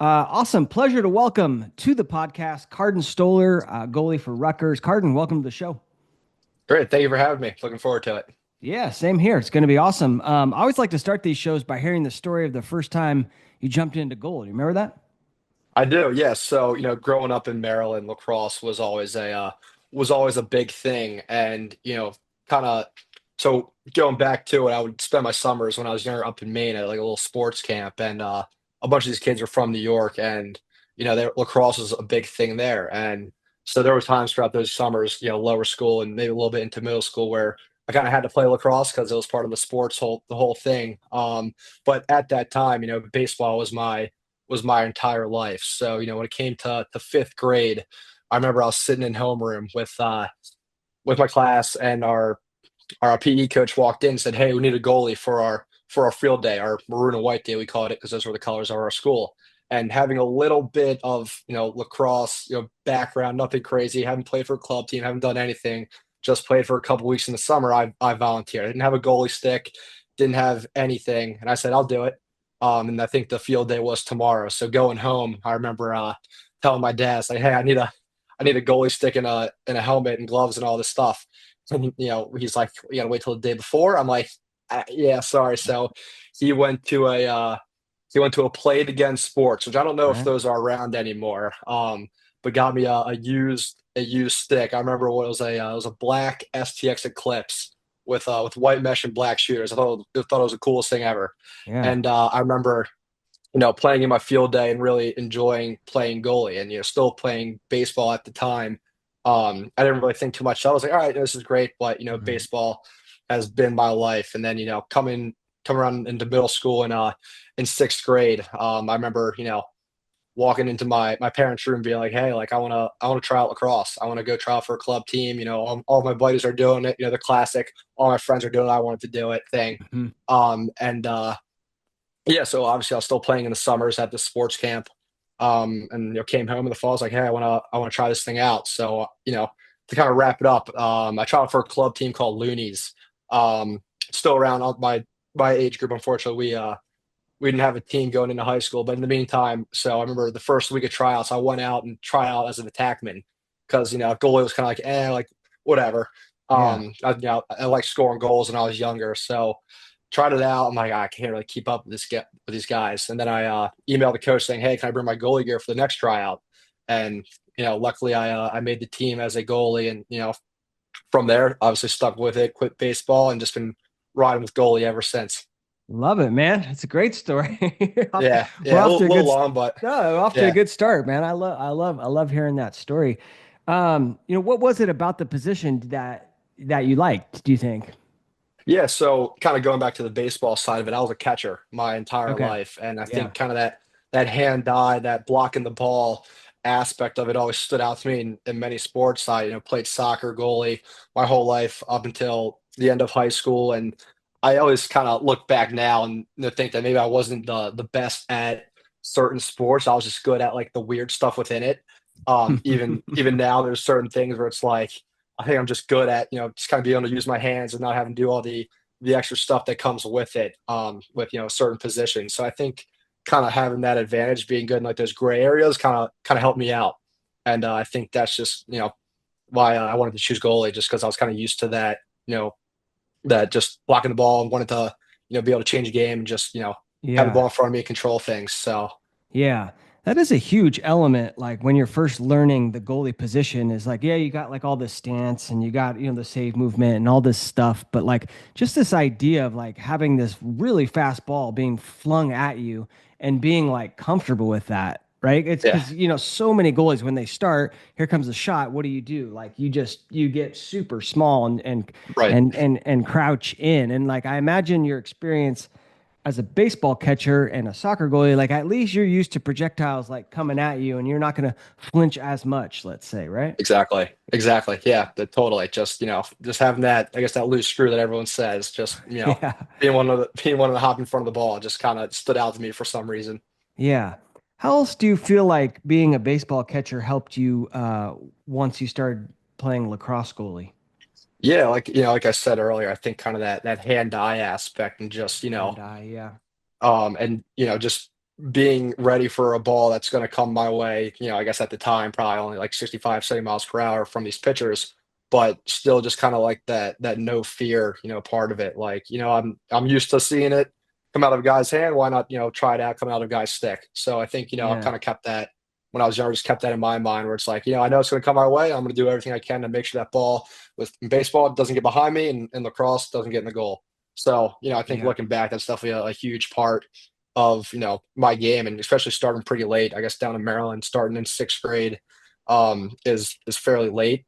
Awesome. Pleasure to welcome to the podcast Cardin Stoller, goalie for Rutgers. Cardin, welcome to the show. Great. Thank you for having me. Looking forward to it. Yeah, same here. It's going to be awesome. I always like to start these shows by hearing the story of the first time you jumped into goal. Do you remember that? I do, yes. So, growing up in Maryland, lacrosse was always a big thing. And, kind of so going back to it, I would spend my summers when I was younger up in Maine at like a little sports camp, and a bunch of these kids were from New York, and lacrosse was a big thing there. And so there were times throughout those summers, lower school and maybe a little bit into middle school where I kind of had to play lacrosse because it was part of the whole thing. But at that time, baseball was my entire life. So, when it came to fifth grade, I remember I was sitting in homeroom with my class, and our PE coach walked in and said, "Hey, we need a goalie for our field day, our maroon and white day, we called it because those were the colors of our school." And having a little bit of lacrosse background, nothing crazy, haven't played for a club team, haven't done anything, just played for a couple weeks in the summer. I volunteered. I didn't have a goalie stick, didn't have anything, and I said, "I'll do it." And I think the field day was tomorrow. So going home, I remember telling my dad, it's like, "Hey, I need a goalie stick and a helmet and gloves and all this stuff." And he's like, "You gotta wait till the day before." I'm like, "Yeah, sorry." So he went to a uh, he went to a Played Again Sports, which I don't know if Right. those are around anymore. But got me a used stick. I remember it was a black STX Eclipse with white mesh and black shooters. I thought it was the coolest thing ever. Yeah. And I remember playing in my field day and really enjoying playing goalie and, still playing baseball at the time. I didn't really think too much. I was like, all right, this is great, but, Mhm. baseball has been my life. And then, come around into middle school and in sixth grade, I remember, walking into my parents' room being like, "Hey, like I wanna try out lacrosse. I want to go try out for a club team. All my buddies are doing it, the classic, all my friends are doing it, I wanted to do it thing." Mhm. And Yeah, so obviously I was still playing in the summers at the sports camp. And came home in the fall. I was like, "Hey, I wanna try this thing out." So, to kind of wrap it up, I tried out for a club team called Loonies. Still around my age group. Unfortunately, we didn't have a team going into high school, but in the meantime, so I remember the first week of tryouts, I went out and try out as an attackman because goalie was kind of like, like whatever. Yeah. I like scoring goals when I was younger, so tried it out. I'm like, I can't really keep up with these guys. And then I emailed the coach saying, "Hey, can I bring my goalie gear for the next tryout?" And luckily I made the team as a goalie, and from there, obviously stuck with it, quit baseball, and just been riding with goalie ever since. Love it, man. It's a great story. Yeah, We're yeah, a off to little, a good, little long, but no, off to a yeah. good start, man. I love hearing that story. What was it about the position that you liked, do you think? Yeah, so kind of going back to the baseball side of it, I was a catcher my entire Okay. life, and I Yeah. think kind of that hand eye, that blocking the ball aspect of it always stood out to me in many sports. I played soccer, goalie my whole life up until the end of high school, and I always kind of look back now and think that maybe I wasn't the best at certain sports. I was just good at like the weird stuff within it. Even now, there's certain things where it's like I think I'm just good at, just kind of being able to use my hands and not having to do all the extra stuff that comes with it, with certain positions. So I think kind of having that advantage, being good in like those gray areas, kind of helped me out. And I think that's just why I wanted to choose goalie, just because I was kind of used to that, that just blocking the ball and wanted to be able to change a game and just have the ball Yeah. in front of me and control things. So Yeah, that is a huge element. Like when you're first learning the goalie position, is like, yeah, you got like all this stance and you got, the save movement and all this stuff. But like just this idea of like having this really fast ball being flung at you and being like comfortable with that. Right. It's yeah, because, so many goalies, when they start, here comes the shot. What do? Like you get super small and, right. and, and, and crouch in. And like, I imagine your experience as a baseball catcher and a soccer goalie, like at least you're used to projectiles like coming at you and you're not going to flinch as much, let's say, right? Exactly. Exactly. Yeah, totally. Just, just having that, I guess that loose screw that everyone says, just, Yeah. being one of the hop in front of the ball just kind of stood out to me for some reason. Yeah. How else do you feel like being a baseball catcher helped you once you started playing lacrosse goalie? Yeah, like I said earlier, I think kind of that hand-eye aspect and just, And I, yeah. and just being ready for a ball that's going to come my way. I guess at the time, probably only like 65, 70 miles per hour from these pitchers, but still just kind of like that no fear, part of it. Like, I'm used to seeing it come out of a guy's hand. Why not, try it out, come out of a guy's stick? So I think, I've Yeah. kind of kept that when I was younger, just kept that in my mind where it's like, I know it's going to come my way. I'm going to do everything I can to make sure that ball with in baseball doesn't get behind me and lacrosse doesn't get in the goal. So, I think Yeah. looking back, that's definitely a huge part of my game, and especially starting pretty late. I guess down in Maryland, starting in sixth grade, is fairly late.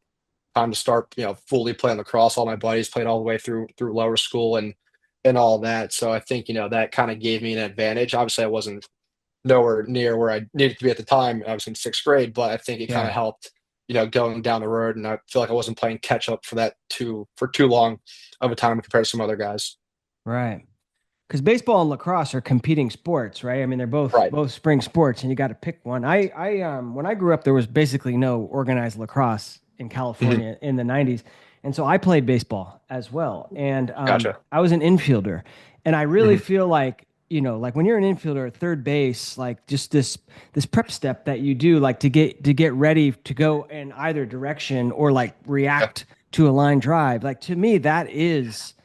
Time to start fully playing lacrosse. All my buddies played all the way through lower school and all that. So I think that kind of gave me an advantage. Obviously, I wasn't nowhere near where I needed to be at the time. I was in sixth grade, but I think it kind of Yeah. helped. Going down the road, and I feel like I wasn't playing catch up for too long of a time compared to some other guys. Right. Because baseball and lacrosse are competing sports, right? I mean, they're both Right. both spring sports, and you got to pick one. When I grew up, there was basically no organized lacrosse in Mhm. California in the '90s, and so I played baseball as well. And Gotcha. I was an infielder, and I really Mhm. feel like like when you're an infielder at third base, like just this prep step that you do, like to get ready to go in either direction or like Yeah. react to a line drive. Like to me, that is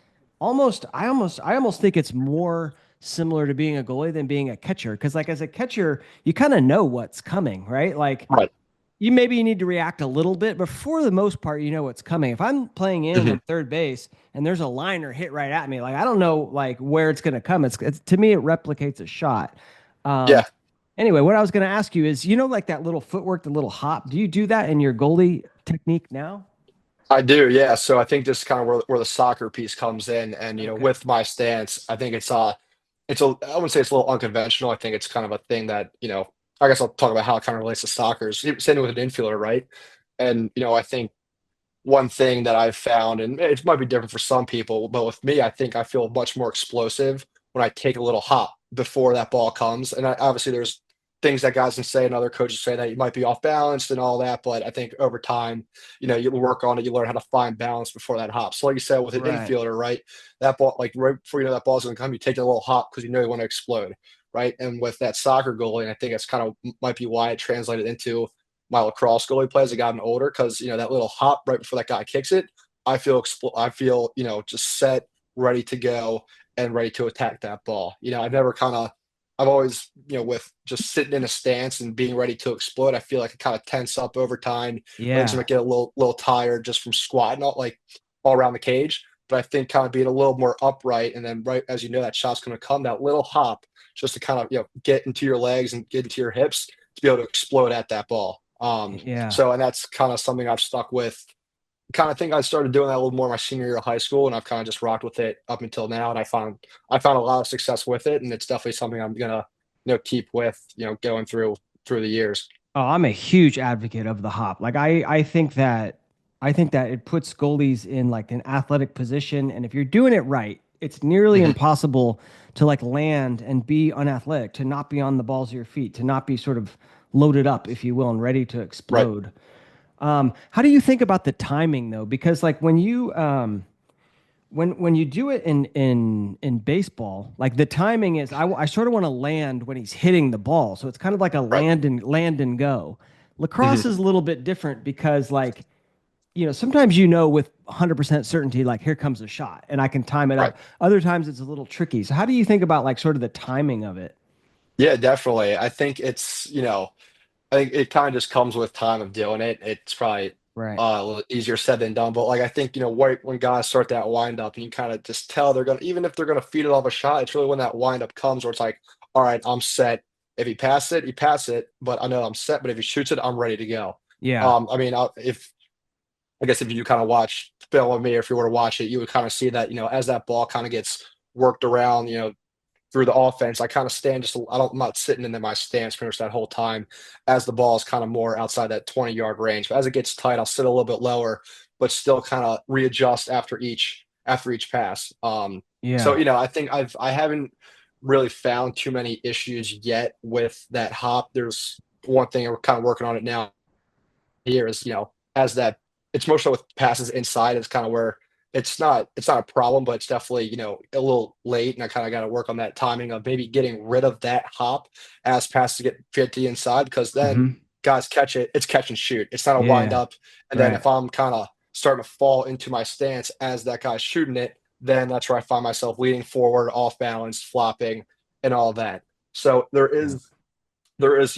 I almost think it's more similar to being a goalie than being a catcher because like as a catcher you kind of know what's coming, right? Like Right. you need to react a little bit, but for the most part you know what's coming. If I'm playing in Mhm. from third base and there's a liner hit right at me, like I don't know like where it's going to come. It's to me it replicates a shot. um Yeah. anyway, what I was going to ask you is like that little footwork, the little hop, do you do that in your goalie technique now? I do, yeah. So I think this is kind of where the soccer piece comes in, and Okay. with my stance, I think I wouldn't say it's a little unconventional. I think it's kind of a thing that I guess I'll talk about how it kind of relates to soccer. Same with an infielder, right? And I think one thing that I've found, and it might be different for some people, but with me, I think I feel much more explosive when I take a little hop before that ball comes. And obviously, there's things that guys can say and other coaches say that you might be off balance and all that. But I think over time, you work on it, you learn how to find balance before that hop. So, like you said, with an Right. infielder, right, that ball, like right before you know that ball's going to come, you take a little hop because you know you want to explode, right? And with that soccer goalie, and I think that's kind of might be why it translated into my lacrosse goalie play as I gotten older because that little hop right before that guy kicks it, I feel just set, ready to go, and ready to attack that ball. I've always with just sitting in a stance and being ready to explode. I feel like I kind of tense up over time. Legs Yeah. might get a little tired just from squatting all around the cage. But I think kind of being a little more upright and then right as that shot's going to come, that little hop just to kind of get into your legs and get into your hips to be able to explode at that ball. Yeah. So and that's kind of something I've stuck with. Kind of think I started doing that a little more my senior year of high school, and I've kind of just rocked with it up until now. And I found a lot of success with it, and it's definitely something I'm gonna keep with going through the years. Oh, I'm a huge advocate of the hop. Like I think that it puts goalies in like an athletic position, and if you're doing it right, it's nearly Hmm. impossible to like land and be unathletic, to not be on the balls of your feet, to not be sort of loaded up, if you will, and ready to Right, explode. How do you think about the timing though? Because like when you do it in baseball, like the timing is I sort of want to land when he's hitting the ball. So it's kind of like a right, land and go. hmm Lacrosse is a little bit different because like, sometimes with 100% certainty like here comes a shot and I can time it right. out. Other times it's a little tricky. So how do you think about like sort of the timing of it? Yeah, definitely. I think it kind of just comes with time of doing it. It's probably Right. a little easier said than done. But like I think, right when guys start that wind up and you kind of just tell they're gonna even if they're gonna feed it off a shot, it's really when that wind up comes where it's like, all right, I'm set. If he passes it, he passes it, but I know I'm set. But if he shoots it, I'm ready to go. Yeah. I mean, if I guess if you kind of watch film with me, or if you were to watch it, you would kind of see that, as that ball kind of gets worked around, through the offense, I kind of stand just I'm not sitting in my stance pretty much that whole time as the ball is kind of more outside that 20-yard range. But as it gets tight, I'll sit a little bit lower, but still kind of readjust after each pass. So Yeah. I think I haven't really found too many issues yet with that hop. There's one thing we're kind of working on it now here is as that it's more so with passes inside is kind of where it's not a problem, but it's definitely, a little late, and I kind of got to work on that timing of maybe getting rid of that hop as passes get 50 inside, because then Hmm. guys catch it, it's catch and shoot. It's not a wind Yeah. up. And then Right. if I'm kind of starting to fall into my stance as that guy's shooting it, then that's where I find myself leaning forward, off balance, flopping, and all that. So Yeah. there's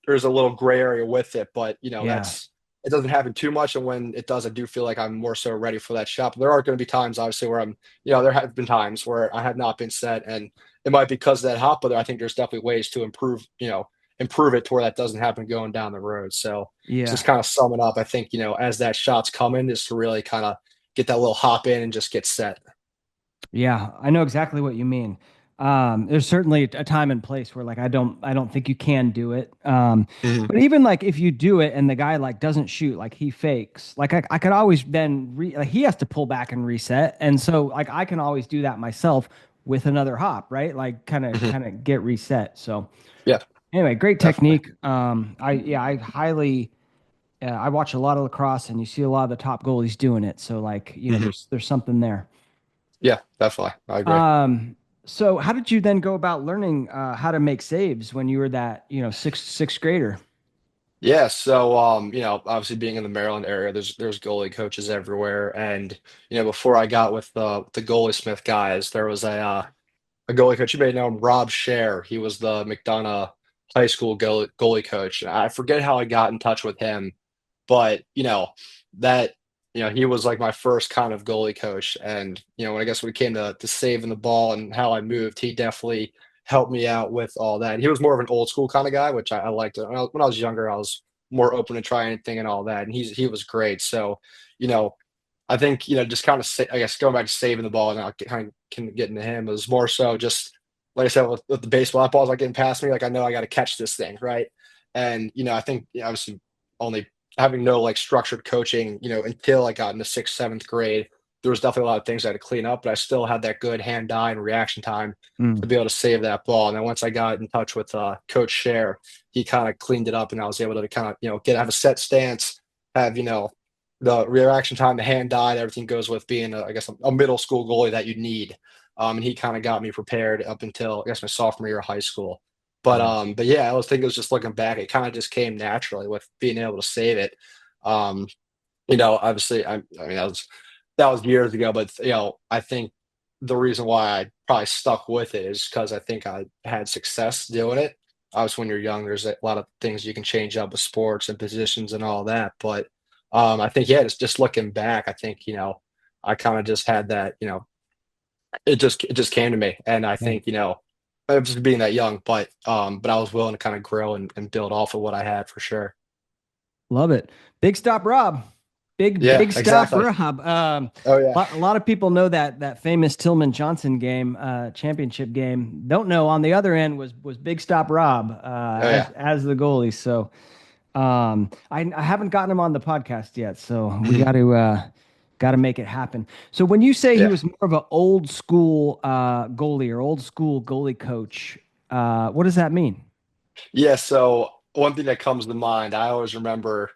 there's a little gray area with it, but Yeah. that's it doesn't happen too much, and when it does, I do feel like I'm more so ready for that shot. But there are going to be times, obviously, where there have been times where I have not been set, and it might be because of that hop, but I think there's definitely ways to improve it to where that doesn't happen going down the road. So just Yeah. kind of sum it up, I think, as that shot's coming, is to really kind of get that little hop in and just get set. Yeah, I know exactly what you mean. There's certainly a time and place where like I don't think you can do it. Mhm. But even like if you do it and the guy like doesn't shoot, like he fakes, like I could always like he has to pull back and reset. And so like I can always do that myself with another hop, right? Like kind of Mhm. kind of get reset. So Yeah, anyway, great definitely. technique. I highly I watch a lot of lacrosse and you see a lot of the top goalies doing it. So like, Mhm. there's something there. Yeah, definitely. I agree. Um, so how did you then go about learning how to make saves when you were that, sixth grader? Yeah, so obviously being in the Maryland area, there's goalie coaches everywhere, and before I got with the goalie Smith guys, there was a goalie coach. You may know him, Rob Scher. He was the McDonough High School goalie coach. I forget how I got in touch with him, but that he was like my first kind of goalie coach, and when I guess when it came to saving the ball and how I moved, he definitely helped me out with all that. And he was more of an old school kind of guy, which I liked. When I was younger, I was more open to try anything and all that, and he was great. So you know I think, just kind of, I guess, going back to saving the ball, and I kind of can get into him, it was more so just, like I said, with the baseball, that ball's like getting past me. Like, I know I got to catch this thing, right? And, I think, obviously, only having no like structured coaching, until I got into sixth, seventh grade, there was definitely a lot of things I had to clean up, but I still had that good hand eye and reaction time to Mm, be able to save that ball. And then once I got in touch with Coach Share, he kind of cleaned it up, and I was able to kind of, have a set stance, have, the reaction time, the hand eye, everything goes with being, I guess, a middle school goalie that you need. And he kind of got me prepared up until I guess my sophomore year of high school. nice. But yeah, I was thinking, it was just looking back, it kind of just came naturally with being able to save it. Um, Obviously, I mean that was years ago, but I think the reason why I probably stuck with it is because I think I had success doing it. Obviously, when you're young, there's a lot of things you can change up with sports and positions and all that. But I think, yeah, just looking back, I think I kind of just had that. It just came to me, and I Yeah, think just being that young, but I was willing to kind of grow and build off of what I had for sure. love it. Big stop, Rob. Yeah, Big stop, exactly. Rob. Oh yeah, A lot of people know that famous Tillman Johnson game, championship game. Don't know on the other end was Big Stop Rob oh yeah. as the goalie. So I haven't gotten him on the podcast yet, so we Mhm. got to make it happen. So when you say he Yeah. was more of an old school goalie or old school goalie coach, what does that mean? Yeah, so one thing that comes to mind, I always remember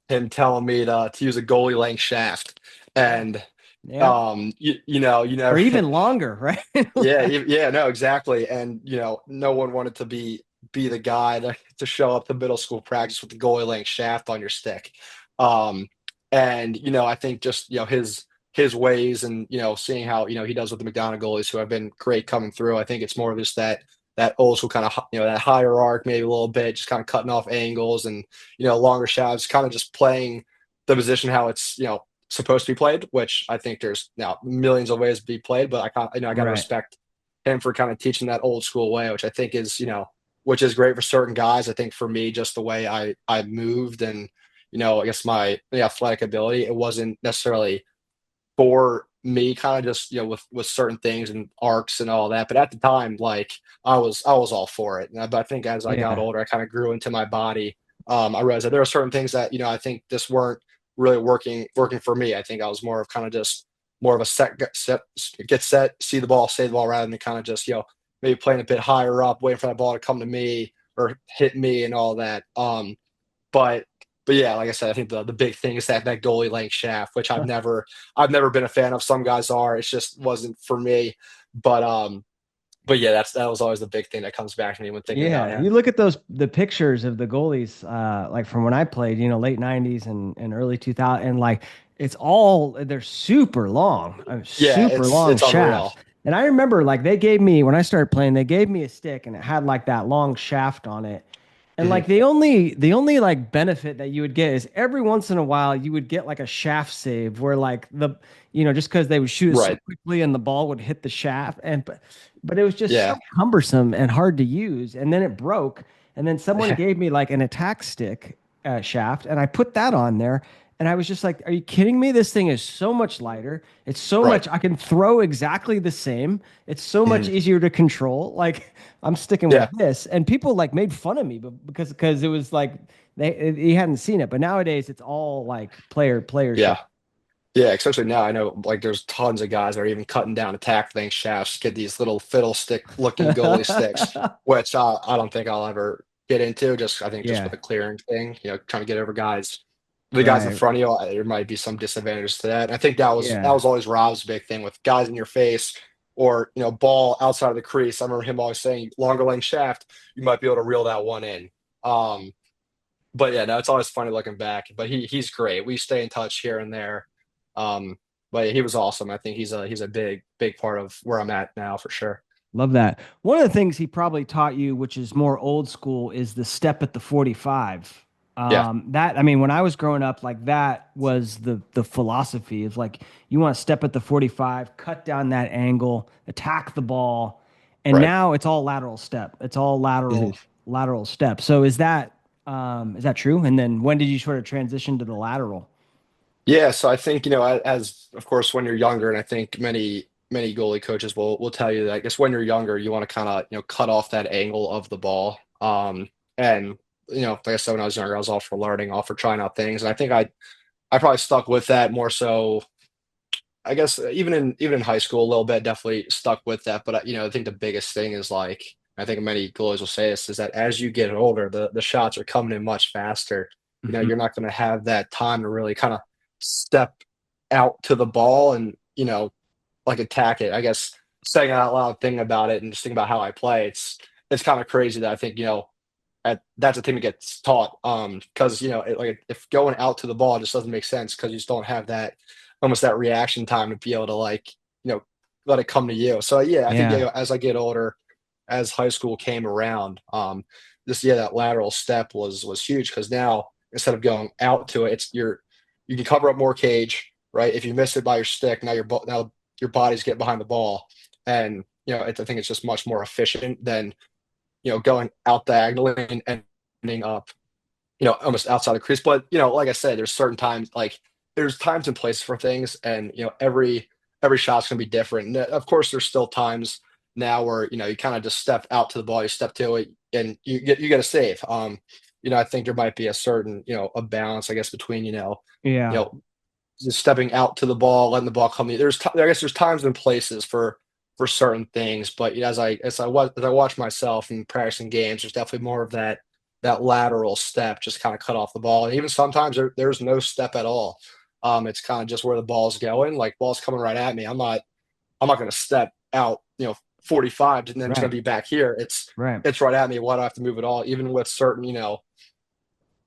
him telling me to use a goalie length shaft, Yeah. and Yeah. you Or never, even longer, right? yeah, yeah, no, exactly, and no one wanted to be the guy to show up to middle school practice with the goalie length shaft on your stick, um, and I think just his ways, and seeing how he does with the McDonough goalies who have been great coming through. I think it's more of just that old school kind of that higher arc, maybe a little bit, just kind of cutting off angles, and longer shafts, kind of just playing the position how it's supposed to be played, which I think there's now millions of ways to be played, but I got to Right. respect him for kind of teaching that old school way, which I think is which is great for certain guys. I think for me, just the way I moved, and I guess my the athletic ability, it wasn't necessarily for me, kind of just with certain things and arcs and all that. But at the time, like, I was all for it. But I think as I got Yeah. older, I kind of grew into my body. I realized that there are certain things that I think just weren't really working for me. I think I was more of kind of just more of a get set, see the ball, save the ball, rather than kind of just maybe playing a bit higher up, waiting for that ball to come to me or hit me and all that. But but yeah, like I said, I think the big thing is that goalie length shaft, which I've never been a fan of. Some guys are. It just wasn't for me. But yeah, that was always the big thing that comes back to me when thinking about Yeah, you him. look at the pictures of the goalies, like from when I played, late '90s and early 2000, and like they're Yeah, super it's long it's shafts. unreal. And I remember like they gave me when I started playing, they gave me a stick and it had like that long shaft on it. And Mhm. like the only like benefit that you would get is every once in a while you would get like a shaft save where like just because they would shoot it so Right. quickly and the ball would hit the shaft but it was just so Yeah. cumbersome and hard to use. And then it broke. And then someone gave me like an attack stick shaft, and I put that on there. And I was just like, "Are you kidding me? This thing is so much lighter. It's so Right. much. I can throw exactly the same. It's so much Mhm. easier to control. Like I'm sticking with Yeah. this." And people like made fun of me, but because it was like he hadn't seen it. But nowadays it's all like player Yeah. shaft. Yeah, especially now, I know like there's tons of guys that are even cutting down attack length shafts, get these little fiddlestick looking goalie sticks, which I don't think I'll ever get into. Just I think just with Yeah. the clearing thing, trying to get over guys, the guys in Right. front of you, there might be some disadvantages to that. And I think that was Yeah. always Rob's big thing with guys in your face or ball outside of the crease. I remember him always saying longer length shaft, you might be able to reel that one in. Um, but yeah, no, it's always funny looking back. But he's great. We stay in touch here and there. Um, but yeah, he was awesome. I think he's a big part of where I'm at now for sure. Love that. One of the things he probably taught you, which is more old school, is the step at the 45. Yeah. That I mean, when I was growing up, like that was the philosophy. It's like you want to step at the 45, cut down that angle, attack the ball, and Right. now it's all lateral step. It's all Mhm. lateral step. So is that true? And then when did you sort of transition to the lateral? Yeah, so I think, as of course when you're younger, and I think many goalie coaches will tell you that I guess when you're younger, you want to kind of, cut off that angle of the ball. And like I said, when I was younger, I was all for learning, all for trying out things. And I think I probably stuck with that more so. I guess even in high school a little bit, definitely stuck with that. But I think the biggest thing is like I think many goalies will say this is that as you get older, the shots are coming in much faster. Mhm. You're not going to have that time to really kind of step out to the ball and like attack it. I guess saying it out loud, thinking about it, and just thinking about how I play, it's kind of crazy that I think that's the thing that gets taught. Because like if going out to the ball just doesn't make sense because you just don't have that almost that reaction time to be able to like you know let it come to you. So yeah, I think Yeah. as I get older, as high school came around, that lateral step was huge because now instead of going out to it, you can cover up more cage, right? If you miss it by your stick, now your body's getting behind the ball, and I think it's just much more efficient than going out diagonally and ending up, almost outside the crease. But, like I said, there's times and places for things, and every shot's gonna be different. And of course, there's still times now where you kind of just step out to the ball, you step to it, and you get a save. I think there might be a certain a balance, I guess, between you Yeah. know just stepping out to the ball, letting the ball come in. I guess there's times and places for certain things, but as I watch myself and practicing games, there's definitely more of that lateral step, just kind of cut off the ball, and even sometimes there's no step at all. It's kind of just where the ball's going, like ball's coming right at me. I'm not going to step out, 45, and then it's going Right. to be back here. It's Right. it's right at me. Why do I have to move at all? Even with certain,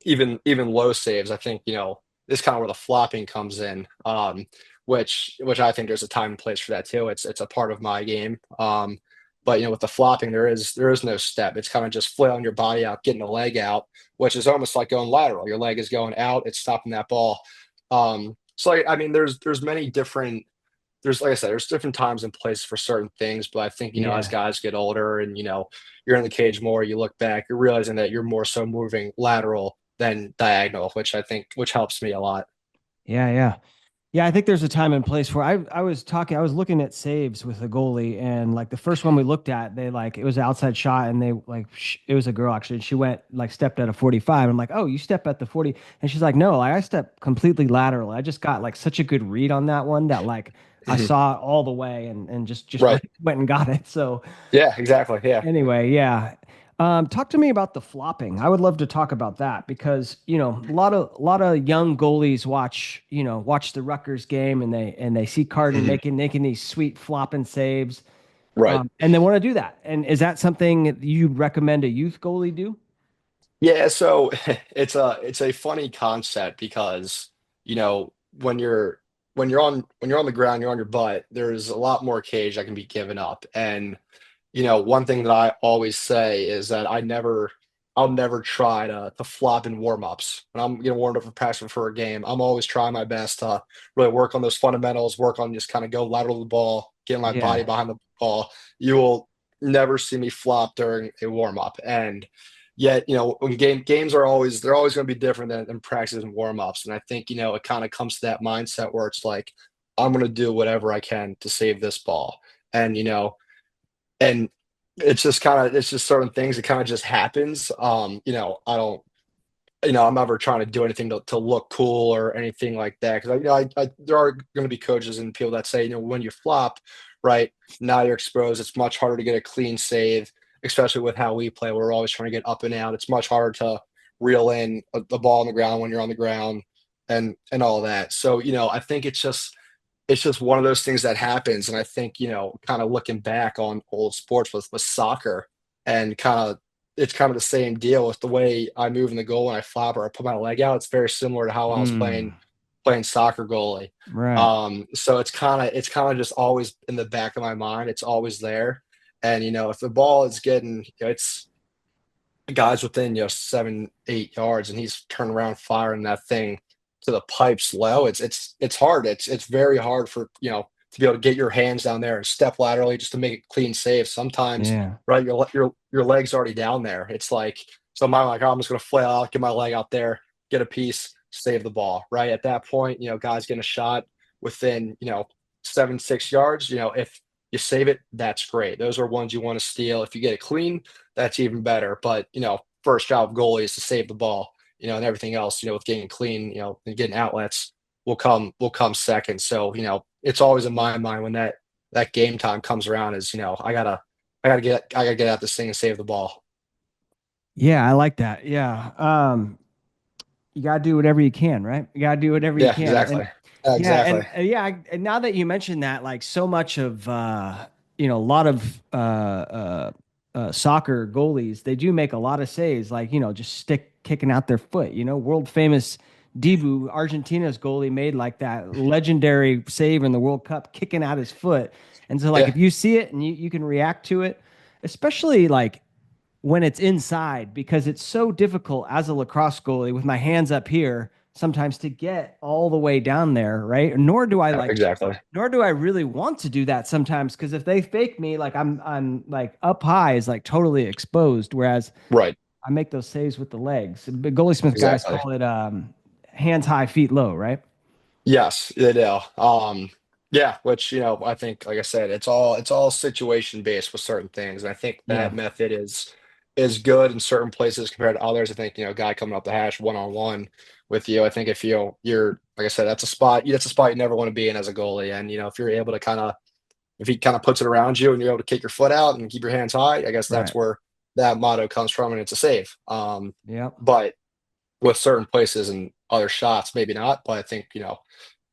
even low saves, I think this is kind of where the flopping comes in, which I think there's a time and place for that too. It's a part of my game. But with the flopping, there is no step. It's kind of just flailing your body out, getting the leg out, which is almost like going lateral. Your leg is going out, it's stopping that ball. So I mean, there's many different. There's like I said, there's different times and places for certain things, but I think as Yeah. guys get older and you're in the cage more, you look back, you're realizing that you're more so moving lateral than diagonal, which helps me a lot. Yeah. Yeah. Yeah, I think there's a time and place for I was looking at saves with a goalie, and like the first one we looked at, they like it was an outside shot, and they like it was a girl actually, and she went like stepped at a 45. I'm like, "Oh, you step at the 40." And she's like, "No, like I step completely lateral. I just got like such a good read on that one that like I Mhm. saw it all the way and just Right. went and got it." So Yeah, exactly. Yeah. anyway, yeah. Talk to me about the flopping. I would love to talk about that because, a lot of young goalies watch the Rutgers game and they see Cardin Mhm. making these sweet flopping saves. Right. And they want to do that. And is that something you recommend a youth goalie do? Yeah, so it's a funny concept because, when you're on the ground, you're on your butt, there's a lot more cage that can be given up. And one thing that I always say is that I'll never try to flop in warm-ups. When I'm getting warmed up for practice for a game, I'm always trying my best to really work on those fundamentals, work on just kind of go lateral to the ball, get my body Yeah. behind the ball. You will never see me flop during a warm-up. And yet, when games are always they're always going to be different than practices and warm-ups. And I think, it kind of comes to that mindset where it's like, I'm going to do whatever I can to save this ball. And and it's just certain things that kind of just happens. I don't, I'm never trying to do anything to look cool or anything like that. Because there are going to be coaches and people that say, when you flop, right now you're exposed. It's much harder to get a clean save, especially with how we play. We're always trying to get up and out. It's much harder to reel in the ball on the ground when you're on the ground and all that. So I think it's just one of those things that happens. And I think, kind of looking back on old sports with soccer and it's kind of the same deal with the way I move in the goal when I flop or I put my leg out. It's very similar to how I was playing Mm, playing soccer goalie. right. So it's kind of just always in the back of my mind. It's always there. And if the ball is getting, it's guys within 7, 8 yards, and he's turning around firing that thing to the pipes low. It's hard. It's very hard for to be able to get your hands down there and step laterally just to make a clean save. Sometimes, Yeah. right, your leg's already down there. It's like so I'm like, oh, I'm just gonna flail out, get my leg out there, get a piece, save the ball. Right at that point, guys getting a shot within 7, 6 yards. If you save it, that's great. Those are ones you want to steal. If you get it clean, that's even better. But first job of goalie is to save the ball, and everything else, with getting clean, and getting outlets will come second. So it's always in my mind when that game time comes around is I gotta get out this thing and save the ball. Yeah, I like that. Yeah. You gotta do whatever you can, right? You gotta do whatever you Yeah, can. And exactly. yeah, Exactly. and now that you mentioned that, like so much of a lot of soccer goalies, they do make a lot of saves, like just stick kicking out their foot. World famous Dibu, Argentina's goalie, made like that legendary save in the World Cup, kicking out his foot. And so, like, Yeah, if you see it and you can react to it, especially like when it's inside because it's so difficult as a lacrosse goalie with my hands up here sometimes to get all the way down there, right? exactly. Nor do I really want to do that sometimes because if they fake me, like I'm like up high is like totally exposed, whereas Right. I make those saves with the legs. The goalie smith guys Exactly. call it hands high, feet low, right? Yes, they do. Yeah, which I think, like I said, it's all situation based with certain things, and I think Yeah, that method is good in certain places compared to others. I think a guy coming up the hash one on one with you. I think if you're like I said, that's a spot you never want to be in as a goalie, and if you're able to if he kind of puts it around you and you're able to kick your foot out and keep your hands high, I guess that's right. where that motto comes from, and it's a save. Yep. But with certain places and other shots, maybe not. But I think, like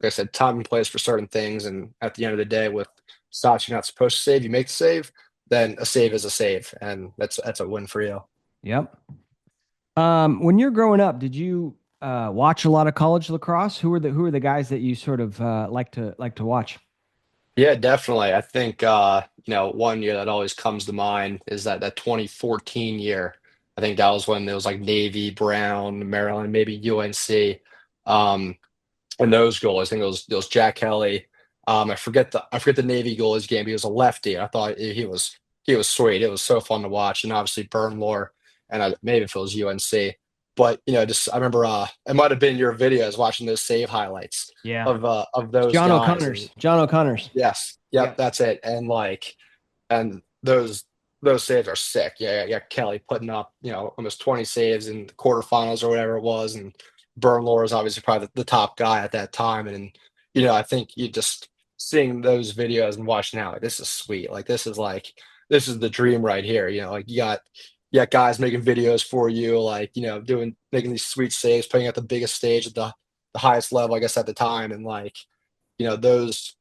I said, time and place for certain things. And at the end of the day, with shots you're not supposed to save, you make the save, then a save is a save. And that's a win for you. Yep. When you're growing up, did you watch a lot of college lacrosse? Who are the guys that you sort of like to watch? Yeah, definitely. I think one year that always comes to mind is that 2014 year. I think that was when there was like Navy, Brown, Maryland, maybe UNC. Um, and those goalies, I think it was Jack Kelly. I forget the Navy goalie's game. He was a lefty. I thought he was sweet. It was so fun to watch, and obviously Burnmore, and maybe if it was UNC, but just I remember it might have been your videos watching those save highlights Yeah. of It's those John guys, and O'Connor's. John O'Connor's. yes, yep, Yeah. that's it, and and those saves are sick. Yeah, yeah, yeah. Kelly putting up, almost 20 saves in the quarterfinals or whatever it was, and Burnlore is obviously probably the top guy at that time. And I think you just seeing those videos and watching now, like this is sweet. Like this is the dream right here. Like you got guys making videos for you, like, doing making these sweet saves, playing at the biggest stage at the highest level, I guess, at the time. And like, those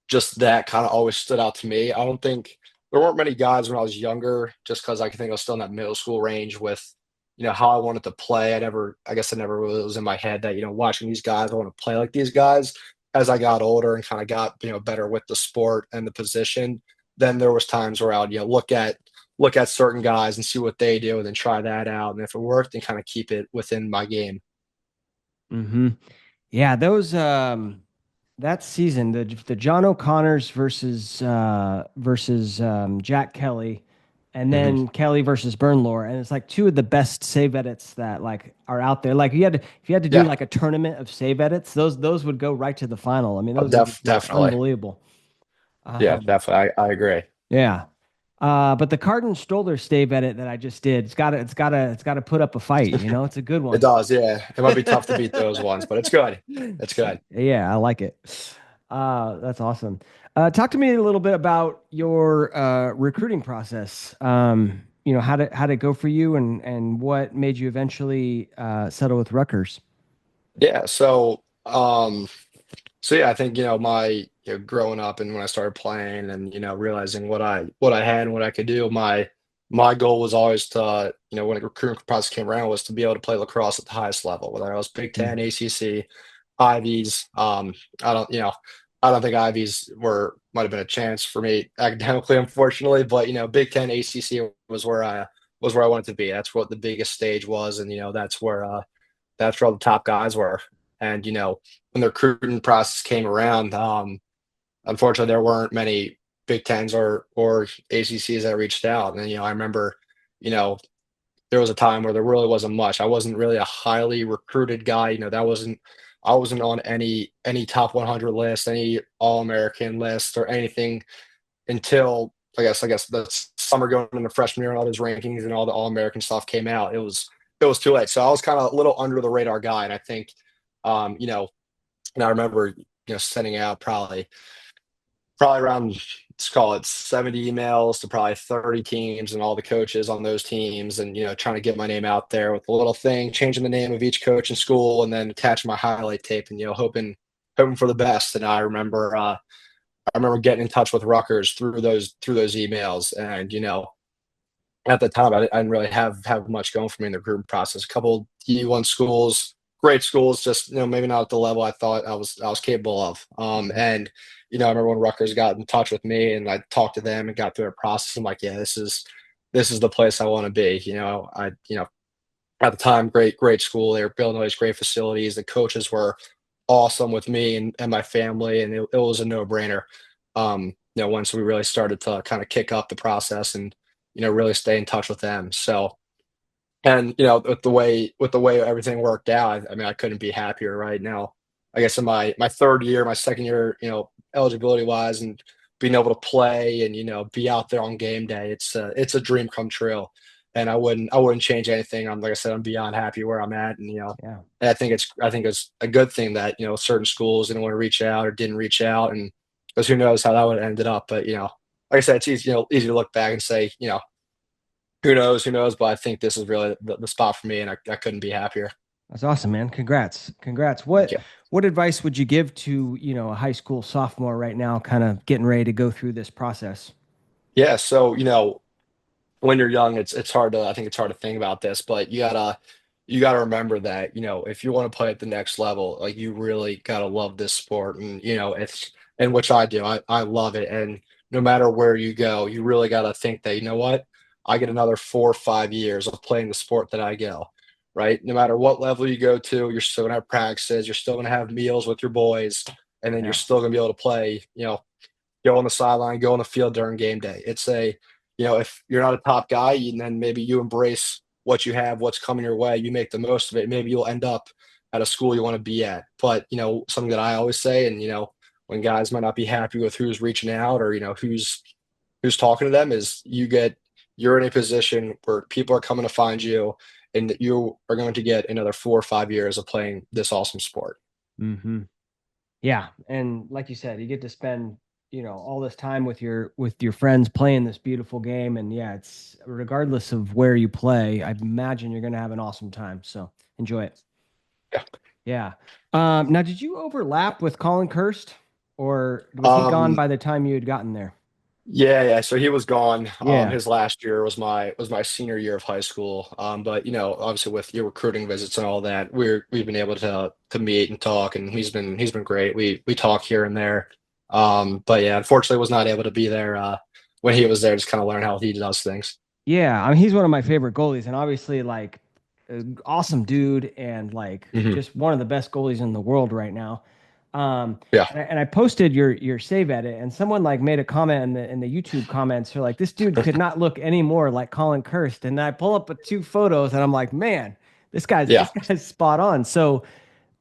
just that kind of always stood out to me. I don't think there weren't many guys when I was younger, just because I think I was still in that middle school range with, how I wanted to play. I guess I never really was in my head that, watching these guys, I want to play like these guys. As I got older and kind of got, better with the sport and the position, then there was times where I would, look at certain guys and see what they do and then try that out. And if it worked, then kind of keep it within my game. Hmm. Yeah, those that season, the John O'Connors versus Jack Kelly, and Hmm. then Kelly versus Burnlore, and it's like two of the best save edits that like are out there. Like if you had to do Yeah, like a tournament of save edits, those would go right to the final. I mean, those are just like definitely. unbelievable. Yeah, Um, definitely. I agree. yeah. But the Cardin Stoller stave edit that I just did, it's gotta put up a fight, it's a good It one. does, yeah. It might be tough to beat those ones, but it's good. It's good. Yeah, I like it. That's awesome. Talk to me a little bit about your recruiting process. How did it go for you, and what made you eventually settle with Rutgers? Yeah, so yeah, I think, growing up and when I started playing and, realizing what I had and what I could do, my goal was always to, when the recruiting process came around, was to be able to play lacrosse at the highest level, whether I was Big Mm. Ten, ACC, Ivies. I don't, I don't think Ivies might have been a chance for me academically, unfortunately, but Big Ten, ACC was where I wanted to be. That's what the biggest stage was, and that's where all the top guys were. And when the recruiting process came around, unfortunately, there weren't many Big Tens or ACCs that reached out. And I remember, you know, there was a time where there really wasn't much. I wasn't really a highly recruited guy. That wasn't I wasn't on any top 100 list, any All American list, or anything until I guess the summer going into freshman year and all those rankings and all the All American stuff came out. It was too late. So I was kind of a little under the radar guy, and I think, and I remember sending out probably around, let's call it 70 emails to probably 30 teams and all the coaches on those teams, and trying to get my name out there with a little thing, changing the name of each coach in school, and then attaching my highlight tape and hoping for the best. And I remember getting in touch with Rutgers through those emails, and at the time I didn't really have much going for me in the recruitment process. A couple D1 schools, great schools, just maybe not at the level I thought I was capable of. And I remember when Rutgers got in touch with me and I talked to them and got through a process. I'm like, yeah, this is the place I want to be. At the time, great school. They were building all these great facilities. The coaches were awesome with me and my family, and it was a no-brainer. Once we really started to kind of kick up the process and really stay in touch with them. So, and with the way everything worked out, I mean, I couldn't be happier right now. I guess in my third year, my second year, eligibility wise, and being able to play and be out there on game day, it's a dream come true. And I wouldn't change anything. Like I said, I'm beyond happy where I'm at, and Yeah, and I think it's a good thing that certain schools didn't want to reach out or didn't reach out, and because who knows how that would have ended up. But like I said, it's easy to look back and say, who knows, but I think this is really the spot for me, and I couldn't be happier. that's awesome, man. Congrats. Thank What you. what advice would you give to a high school sophomore right now, kind of getting ready to go through this process? Yeah, so when you're young, I think it's hard to think about this, but you gotta remember that, if you want to play at the next level, like, you really gotta love this sport. And and which I do. I love it. And no matter where you go, you really gotta think that, what, I get another 4 or 5 years of playing the sport that I go, right? No matter what level you go to, you're still gonna have practices, you're still gonna have meals with your boys, and then you're Yeah. still gonna be able to play, go on the sideline, go on the field during game day. If you're not a top guy, and then maybe you embrace what you have, what's coming your way, you make the most of it. Maybe you'll end up at a school you want to be at. But, something that I always say, and, when guys might not be happy with who's reaching out, or, who's talking to them, is you're in a position where people are coming to find you, and that you are going to get another 4 or 5 years of playing this awesome sport. Hmm. Yeah, and like you said, you get to spend all this time with your friends playing this beautiful game. And yeah, it's regardless of where you play, I imagine you're going to have an awesome time. So enjoy it. Yeah. Yeah. Now, did you overlap with Colin Kirst, or was he gone Um, by the time you had gotten there? yeah. So he was gone. Yeah. His last year was my senior year of high school. But obviously with your recruiting visits and all that, we've been able to meet and talk, and he's been great. We talk here and there. But yeah, unfortunately, was not able to be there when he was there, just kind of learn how he does things. Yeah, I mean he's one of my favorite goalies, and obviously like awesome dude, and like Hmm. just one of the best goalies in the world right now. Yeah. And I posted your save edit, and someone like made a comment in the YouTube comments. They're like, this dude could not look any more like Colin Kirst. And I pull up two photos, and I'm like, man, Yeah. this guy's spot on. So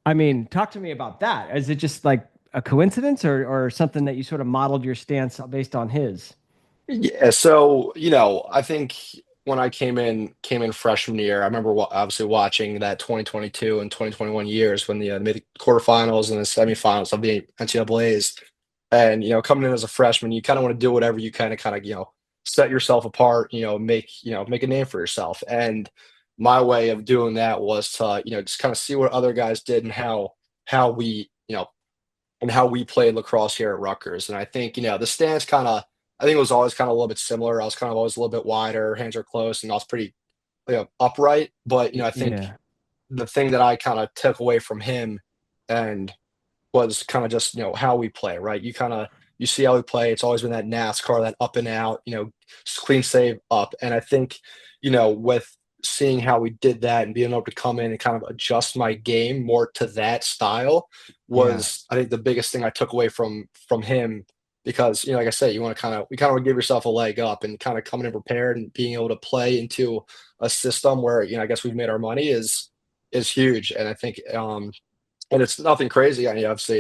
I mean, talk to me about that. Is it just like a coincidence, or something that you sort of modeled your stance based on his? Yeah, so I think when I came in freshman year, I remember obviously watching that 2022 and 2021 years when they made the quarterfinals and the semifinals of the NCAA's, and coming in as a freshman, you kind of want to do whatever you kind of set yourself apart, make a name for yourself. And my way of doing that was to just kind of see what other guys did and how we and how we played lacrosse here at Rutgers. And I think, the stance I think it was always kind of a little bit similar. I was kind of always a little bit wider, hands are close, and I was pretty, upright. But, I think Yeah, the thing that I kind of took away from him and was kind of just, how we play, right? You see how we play. It's always been that NASCAR, that up and out, clean save up. And I think, with seeing how we did that and being able to come in and kind of adjust my game more to that style yeah, was, I think, the biggest thing I took away from him. Because, like I said, you kind of give yourself a leg up, and kind of coming in prepared and being able to play into a system where, I guess we've made our money is huge. And I think and it's nothing crazy. I mean, obviously,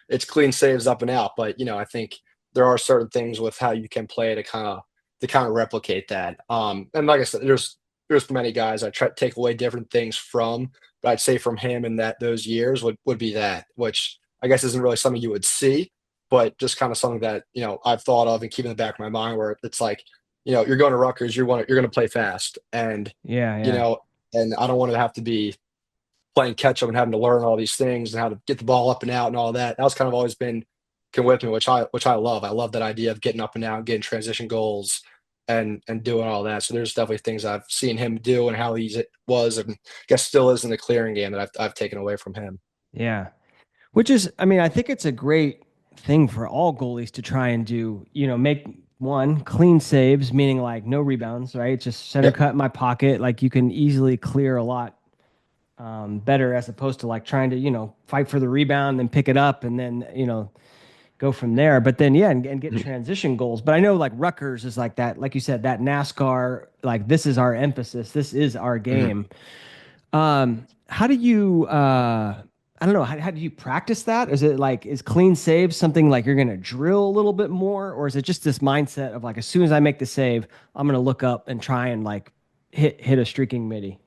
it's clean saves up and out, but I think there are certain things with how you can play to kind of replicate that. And like I said, there's many guys I try to take away different things from, but I'd say from him in that those years would be that, which I guess isn't really something you would see, but just kind of something that I've thought of and keep in the back of my mind, where it's like, you're going to Rutgers, you're going to play fast, and yeah, you yeah. know, and I don't want to have to be playing catch up and having to learn all these things and how to get the ball up and out and all that. That was kind of always been with me, which I love. I love that idea of getting up and out, getting transition goals, and doing all that. So there's definitely things I've seen him do and how he was and I guess still is in the clearing game that I've taken away from him. Yeah. Which is, I mean, I think it's a great thing for all goalies to try and do, make one clean saves, meaning like no rebounds, right? Just center Yep. cut in my pocket. Like you can easily clear a lot better as opposed to like trying to, fight for the rebound and pick it up and then, go from there. But then, yeah, and get transition goals. But I know like Rutgers is like that, like you said, that NASCAR, like this is our emphasis, this is our Mhm. game. How do you I don't know, how do you practice that? Is it like is clean save something like you're gonna drill a little bit more, or is it just this mindset of like as soon as I make the save, I'm gonna look up and try and like hit a streaking midi?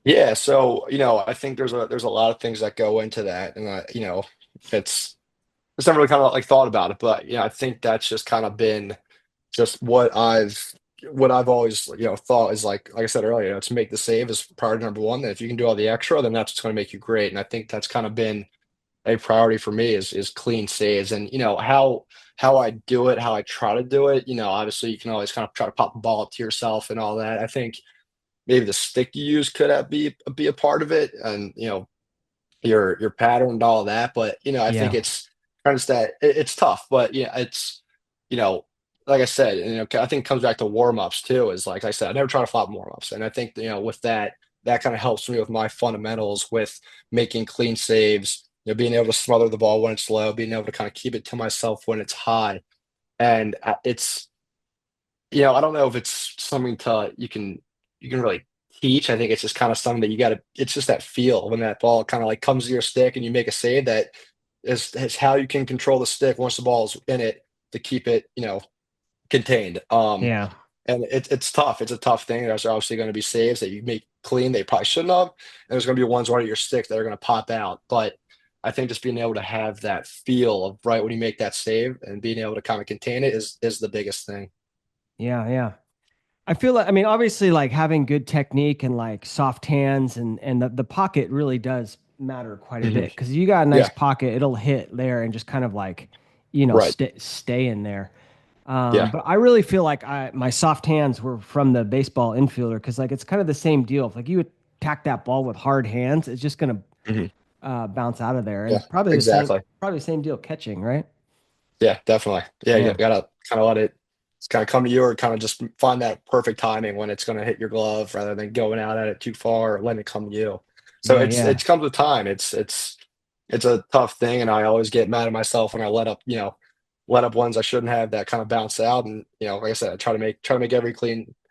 Yeah, so I think there's a lot of things that go into that, and it's it's never really kind of like thought about it, but I think that's just kind of been just what I've always thought is like I said earlier, to make the save is priority number one. Then if you can do all the extra, then that's what's going to make you great. And I think that's kind of been a priority for me is clean saves. And how I do it, how I try to do it. Obviously you can always kind of try to pop the ball up to yourself and all that. I think maybe the stick you use could be a part of it, and your pattern and all that. But I think Yeah. it's kind of that it's tough, but yeah, it's you know, like I said, I think it comes back to warm ups too. Is like I said, I never try to flop warm ups, and I think with that kind of helps me with my fundamentals with making clean saves. Being able to smother the ball when it's low, being able to kind of keep it to myself when it's high, and it's I don't know if it's something to you can really teach. I think it's just kind of something that you got to. It's just that feel when that ball kind of like comes to your stick and you make a save that is how you can control the stick once the ball's in it to keep it contained. Yeah. And it's tough. It's a tough thing. There's obviously going to be saves that you make clean they probably shouldn't have, and there's going to be ones right at your stick that are going to pop out. But I think just being able to have that feel of right when you make that save and being able to kind of contain it is the biggest thing. Yeah, yeah. I feel like, I mean, obviously, like having good technique and like soft hands and the pocket really does matter quite a Hmm. bit because you got a nice Yeah, pocket, it'll hit there and just kind of like, right. stay in there. Yeah. But I really feel like my soft hands were from the baseball infielder because like it's kind of the same deal. If like you attack that ball with hard hands, it's just gonna Hmm. bounce out of there. Yeah, And exactly. probably the same deal catching, right? Yeah, definitely. Yeah, you Yeah, gotta kind of let it kind of come to you, or kind of just find that perfect timing when it's going to hit your glove rather than going out at it too far or letting it come to you. So yeah, yeah, it's comes with time. It's a tough thing, and I always get mad at myself when I let up ones I shouldn't have that kind of bounce out. And like I said, I try to make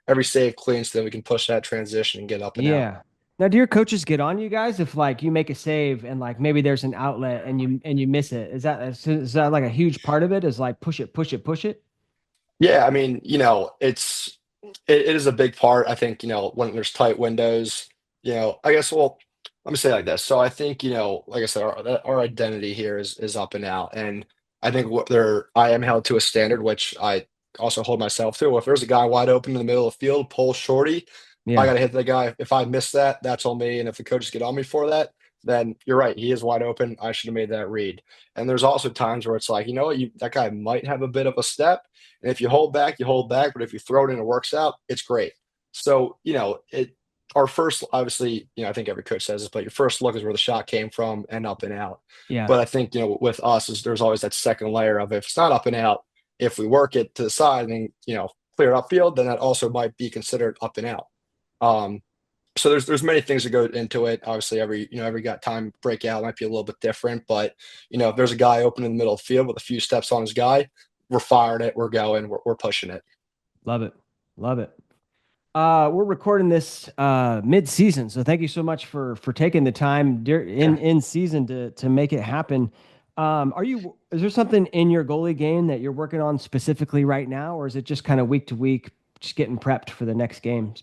every save clean so that we can push that transition and get up and out. yeah. Now, do your coaches get on you guys if like you make a save and like maybe there's an outlet and you miss it? Is that like a huge part of it? Is like push it, push it, push it? Yeah, I mean, it is a big part. I think, when there's tight windows, I guess, well, let me say it like this. So I think, like I said, our identity here is up and out. And I think I am held to a standard, which I also hold myself to. If there's a guy wide open in the middle of the field, pull shorty, I Yeah, got to hit the guy. If I miss that, that's on me. And if the coaches get on me for that, then you're right. He is wide open. I should have made that read. And there's also times where it's like, you know what, that guy might have a bit of a step. And if you hold back, you hold back. But if you throw it in and it works out, it's great. So, our first, obviously, I think every coach says this, but your first look is where the shot came from and up and out. yeah, But I think, with us, there's always that second layer of if it's not up and out, if we work it to the side and, clear upfield, then that also might be considered up and out. Um, so there's many things that go into it. Obviously, every got time breakout might be a little bit different, but if there's a guy open in the middle of the field with a few steps on his guy, we're firing it, we're going, we're pushing it. love it, love it. We're recording this mid-season, so thank you so much for taking the time Yeah. in season to make it happen. Is there something in your goalie game that you're working on specifically right now, or is it just kind of week to week, just getting prepped for the next games?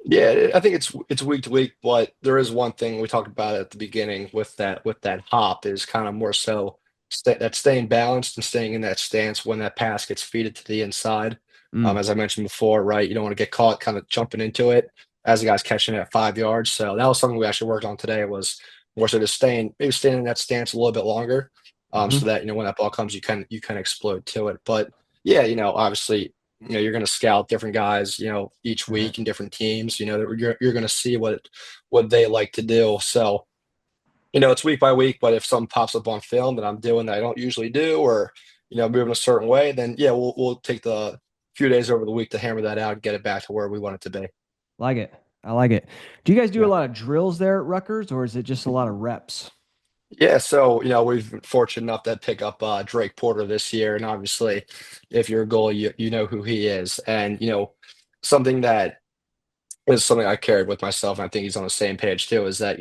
Yeah, I think it's week to week, but there is one thing we talked about at the beginning with that hop is kind of more so that staying balanced and staying in that stance when that pass gets feeded to the inside. Mm. As I mentioned before, right? You don't want to get caught kind of jumping into it as the guy's catching it at 5 yards. So that was something we actually worked on today was more so just staying in that stance a little bit longer, so Hmm. that when that ball comes, you can explode to it. But yeah, obviously you're going to scout different guys, each Right. week in different teams. You're going to see what they like to do. So it's week by week. But if something pops up on film that I'm doing that I don't usually do, or moving a certain way, then yeah, we'll take the few days over the week to hammer that out and get it back to where we want it to be. Like it. I like it. Do you guys do a Yeah. lot of drills there at Rutgers, or is it just a lot of reps? Yeah, so we've been fortunate enough to pick up Drake Porter this year, and obviously, if you're a goalie, you know who he is, and something that is something I carried with myself, and I think he's on the same page too, is that,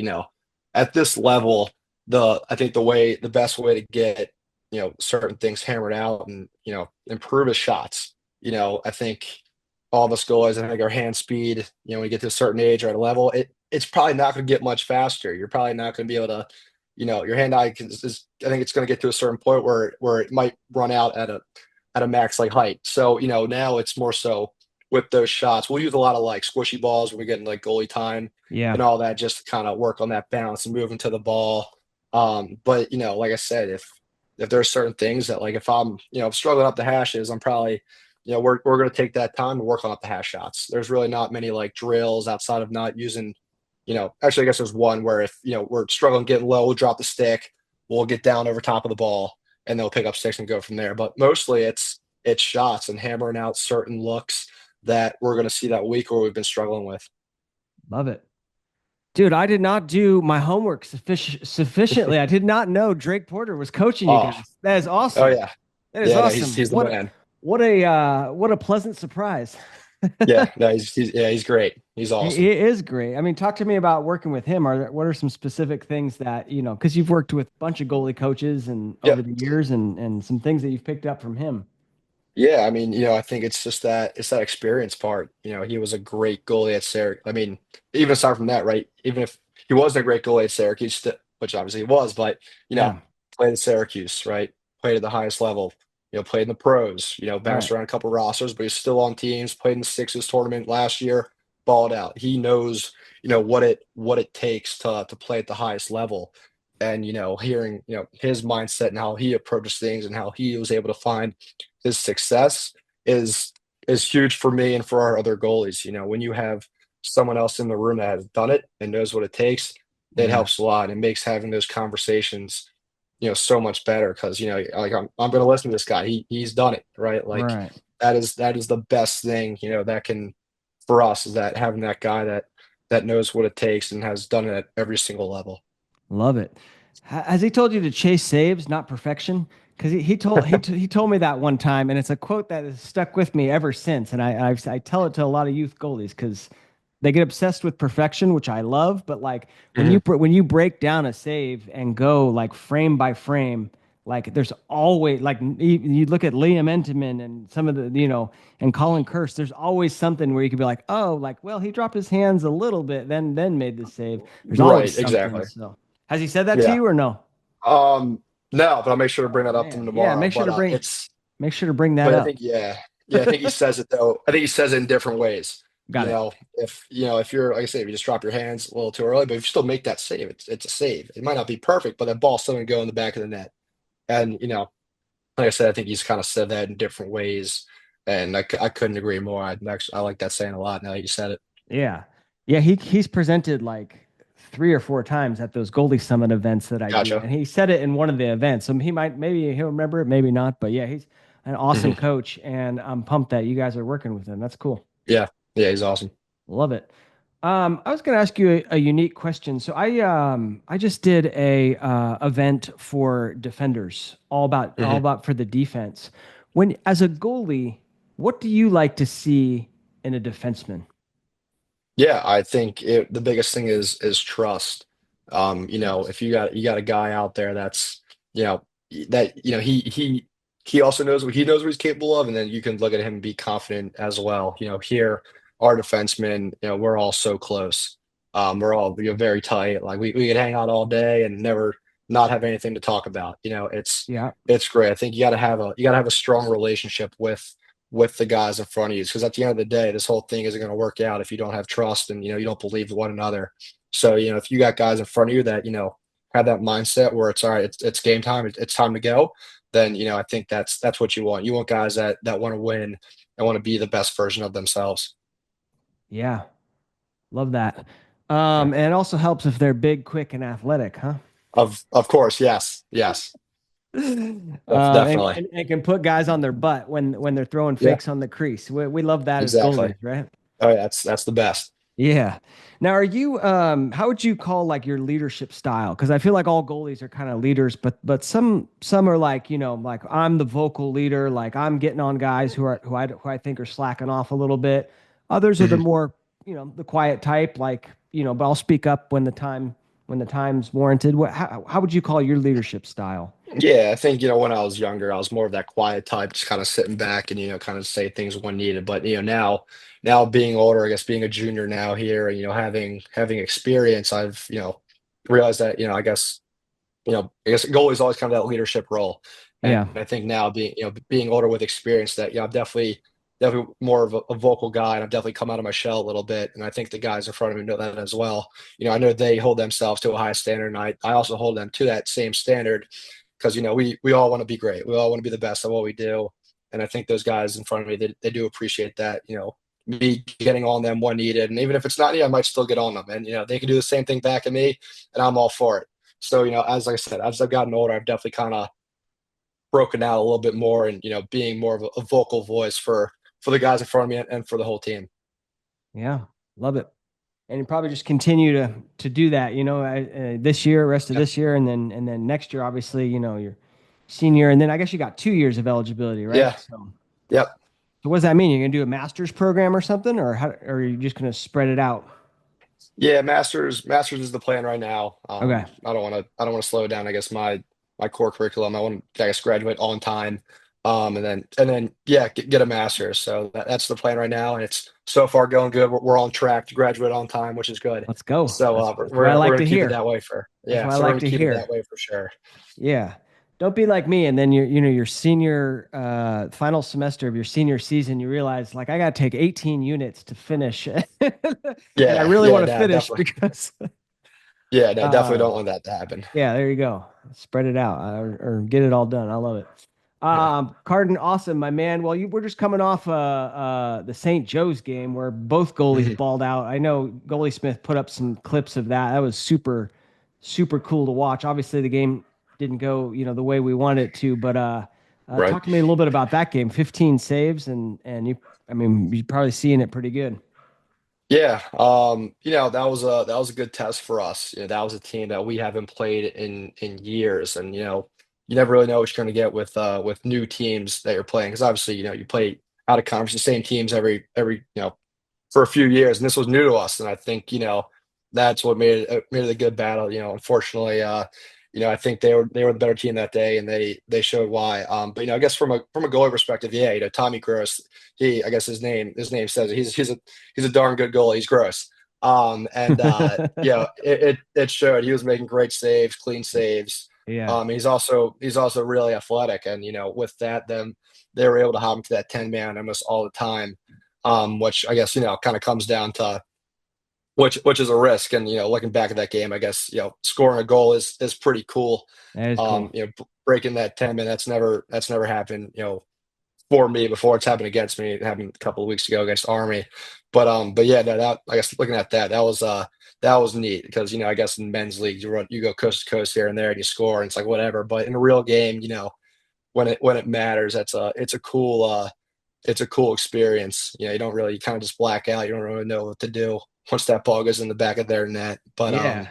at this level, I think the best way to get, certain things hammered out and, improve his shots. I think all of us goalies, I think our hand speed, when we get to a certain age or at a level, it's probably not going to get much faster. You're probably not going to be able to, your hand eye I think it's going to get to a certain point where it might run out at a max like height. So, now it's more so with those shots. We'll use a lot of like squishy balls when we get in like goalie time Yeah. and all that, just to kind of work on that balance and moving to the ball. But like I said, if there are certain things that like if I'm struggling up the hashes, I'm probably we're going to take that time to work on up the hash shots. There's really not many like drills outside of not using. Actually, I guess there's one where if we're struggling getting low, we'll drop the stick, we'll get down over top of the ball, and they'll pick up sticks and go from there. But mostly it's shots and hammering out certain looks that we're going to see that week or we've been struggling with. Love it. Dude, I did not do my homework sufficiently. I did not know Drake Porter was coaching you Oh, guys. That is oh awesome. yeah, That is yeah. No, he's awesome. he's the man. What a pleasant surprise. Yeah, no, he's great. He's He awesome. is great. I mean, talk to me about working with him. What are some specific things that, because you've worked with a bunch of goalie coaches and over Yep. the years and some things that you've picked up from him. Yeah, I mean, I think it's just that experience part. He was a great goalie at Syracuse. I mean, even aside from that, right? Even if he wasn't a great goalie at Syracuse, which obviously he was, but Yeah. played at Syracuse, right? Played at the highest level, played in the pros, bounced Right. around a couple rosters, but he's still on teams, played in the Sixes tournament last year, balled out. He knows, what it takes to play at the highest level. And, hearing, his mindset and how he approaches things and how he was able to find his success is is huge for me and for our other goalies. When you have someone else in the room that has done it and knows what it takes, it Yeah. helps a lot. It makes having those conversations, so much better because like I'm going to listen to this guy. He's done it, right? Like Right. that is the best thing, that can for us is that having that guy that knows what it takes and has done it at every single level. Love it. Has he told you to chase saves, not perfection? Because he told me that one time, and it's a quote that has stuck with me ever since. And I tell it to a lot of youth goalies because they get obsessed with perfection, which I love. But like Mhm. when you break down a save and go like frame by frame, like there's always like you look at Liam Entenmann and some of the and Colin Kurse. There's always something where you could be like, oh, like well he dropped his hands a little bit, then made the save. There's always Right, something. exactly. So. Has he said that to Yeah. you or no? Um, no, but I'll make sure to Oh bring that up to him man, yeah. tomorrow. But Make sure to bring that but I up. think yeah, I think he says it though. I think he says it in different ways. Got it. If you're like I say, if you just drop your hands a little too early, but if you still make that save, it's a save. It might not be perfect, but that ball's still gonna go in the back of the net. And like I said, I think he's kind of said that in different ways, and I couldn't agree more. I like that saying a lot now that you said it. Yeah, yeah. He's presented like 3 or 4 times at those Goldie Summit events that I do, Gotcha. and he said it in one of the events. So he might maybe he'll remember it, maybe not. But yeah, he's an awesome Mhm. coach, and I'm pumped that you guys are working with him. That's cool. Yeah, yeah, he's awesome. Love it. I was going to ask you a unique question. So I just did a event for defenders, all Mhm. about for the defense. When as a goalie, what do you like to see in a defenseman? Yeah, I think the biggest thing is trust. If you got a guy out there that's you know that he also knows what he's capable of, and then you can look at him and be confident as well. Here our defensemen, we're all so close. We're all very tight. Like we could hang out all day and never not have anything to talk about. Yeah, It's great. I think you got to have a strong relationship with the guys in front of you. Because at the end of the day, this whole thing isn't going to work out if you don't have trust and you don't believe one another. So if you got guys in front of you that have that mindset where it's all right, it's game time, it's time to go. Then I think that's what you want. You want guys that want to win and want to be the best version of themselves. yeah, love that. Yeah. And it also helps if they're big, quick, and athletic, huh? Of course, yes, yes, definitely, And can put guys on their butt when they're throwing yeah, fakes on the crease. We love that as exactly. goalies, right? Oh, yeah, that's the best. Yeah. Now, are you how would you call like your leadership style? Because I feel like all goalies are kind of leaders, but some are like, like I'm the vocal leader, like I'm getting on guys who I think are slacking off a little bit. Others are the Mhm. more, the quiet type, like, but I'll speak up when the time's warranted. How would you call your leadership style? Yeah, I think, when I was younger, I was more of that quiet type, just kind of sitting back and, kind of say things when needed. But, now being older, I guess being a junior now here, and, having experience, I've, realized that, I guess goalie's always kind of that leadership role. And Yeah. I think now being older with experience that, I'm definitely more of a vocal guy, and I've definitely come out of my shell a little bit. And I think the guys in front of me know that as well. I know they hold themselves to a high standard, and I also hold them to that same standard because we all want to be great. We all want to be the best at what we do. And I think those guys in front of me, they do appreciate that, me getting on them when needed. And even if it's not needed, I might still get on them. And, they can do the same thing back at me, and I'm all for it. So, as like I said, as I've gotten older, I've definitely kind of broken out a little bit more and, being more of a vocal voice for the guys in front of me and for the whole team. Yeah. Love it. And you probably just continue to do that, this year, rest of Yeah. this year, and then next year, obviously, you're senior, and then I guess you got 2 years of eligibility, right? Yeah. Yep. So what does that mean? You're gonna do a master's program or something, or are you just gonna spread it out? Yeah. Masters is the plan right now. Okay. I don't want to slow down, I guess, my core curriculum. I want to, I guess, graduate on time. And then yeah, get a master's. So that's the plan right now, and it's so far going good. We're on track to graduate on time, which is good. Let's go. So That's what I we're like gonna to keep it hear. that way for That's yeah. what I So we're like gonna to keep it that hear. way for sure. Yeah. Don't be like me. And then your senior final semester of your senior season, you realize like I gotta take 18 units to finish. And I Yeah, really yeah, want to no, finish definitely. because Yeah, no, definitely uh don't want that to happen. yeah, there you go. Spread it out or get it all done. I love it. Yeah. Cardin, awesome, my man. Well, we're just coming off the St. Joe's game where both goalies Mhm. balled out. I know Goalie Smith put up some clips of that. That was super, super cool to watch. Obviously, the game didn't go, the way we wanted it to, but Right. talk to me a little bit about that game. 15 saves and I mean, you're probably seeing it pretty good. Yeah, that was a good test for us. That was a team that we haven't played in years, and you never really know what you're going to get with new teams that you're playing because obviously you play out of conference the same teams every for a few years, and this was new to us. And I think that's what made it a good battle. Unfortunately, I think they were the better team that day, and they showed why. But I guess from a goalie perspective, yeah, Tommy Gross, I guess his name says it. He's a darn good goalie. He's gross. And it showed. He was making great saves, clean saves. Yeah, He's also really athletic, and with that, then they were able to have him to that 10 man almost all the time, which I guess kind of comes down to which is a risk. And looking back at that game, I guess scoring a goal is pretty cool. that is cool. Breaking that 10 man, that's never happened. For me before. It's happened against me. It happened a couple of weeks ago against Army. But yeah, no, that I guess looking at that was neat because I guess in men's leagues you go coast to coast here and there and you score and it's like whatever. But in a real game, when it matters, it's a cool experience. You kind of just black out. You don't really know what to do once that ball goes in the back of their net. But Yeah.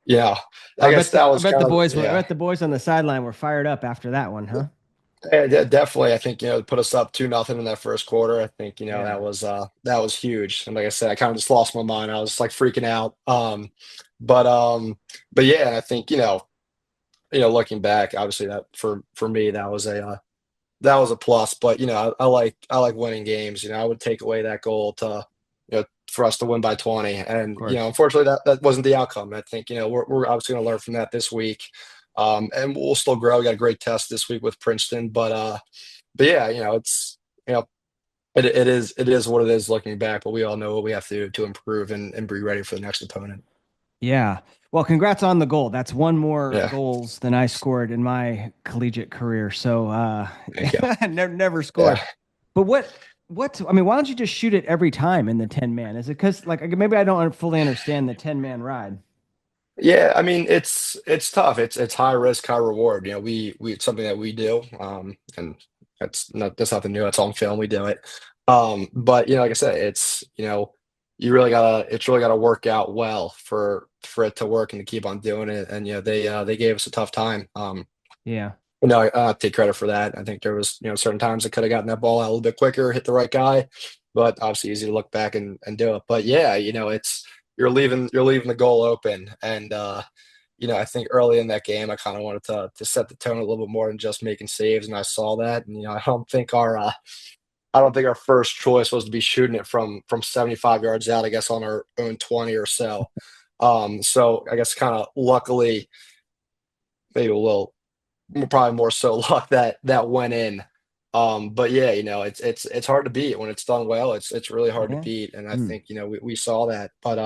yeah, I I guess bet that I was bet the kind of boys were I yeah. bet the boys on the sideline were fired up after that one, huh? Yeah, definitely. I think put us up 2-0 in that first quarter. I think Yeah. that was huge. And like I said, I kind of just lost my mind. I was like freaking out. But yeah, I think looking back, obviously that for me that was a plus. But I like winning games. I would take away that goal to for us to win by 20. Of And course. unfortunately that wasn't the outcome. I think we're obviously going to learn from that this week. And we'll still grow. We got a great test this week with Princeton, but yeah, it's you know it is what it is looking back. But we all know what we have to do to improve and be ready for the next opponent. Yeah. Well, congrats on the goal. That's one more Yeah, goals than I scored in my collegiate career. So thank you. never scored. Yeah. But I mean, why don't you just shoot it every time in the 10 man? Is it because like maybe I don't fully understand the 10-man ride? Yeah, I mean it's tough. It's high risk, high reward. We it's something that we do. And that's nothing new. It's on film. We do it. But like I said, it's really gotta work out well for it to work and to keep on doing it. And they gave us a tough time. Yeah. I take credit for that. I think there was certain times I could have gotten that ball out a little bit quicker, hit the right guy, but obviously easy to look back and do it. But yeah, it's you're leaving the goal open. And I think early in that game I kind of wanted to set the tone a little bit more than just making saves, and I saw that. And I don't think our first choice was to be shooting it from 75 yards out, I guess on our own 20 or so. So I guess kind of luckily, maybe a little probably more so luck that went in. But yeah, it's hard to beat when it's done well. It's really hard to Yeah. beat, and I Hmm. think we saw that. But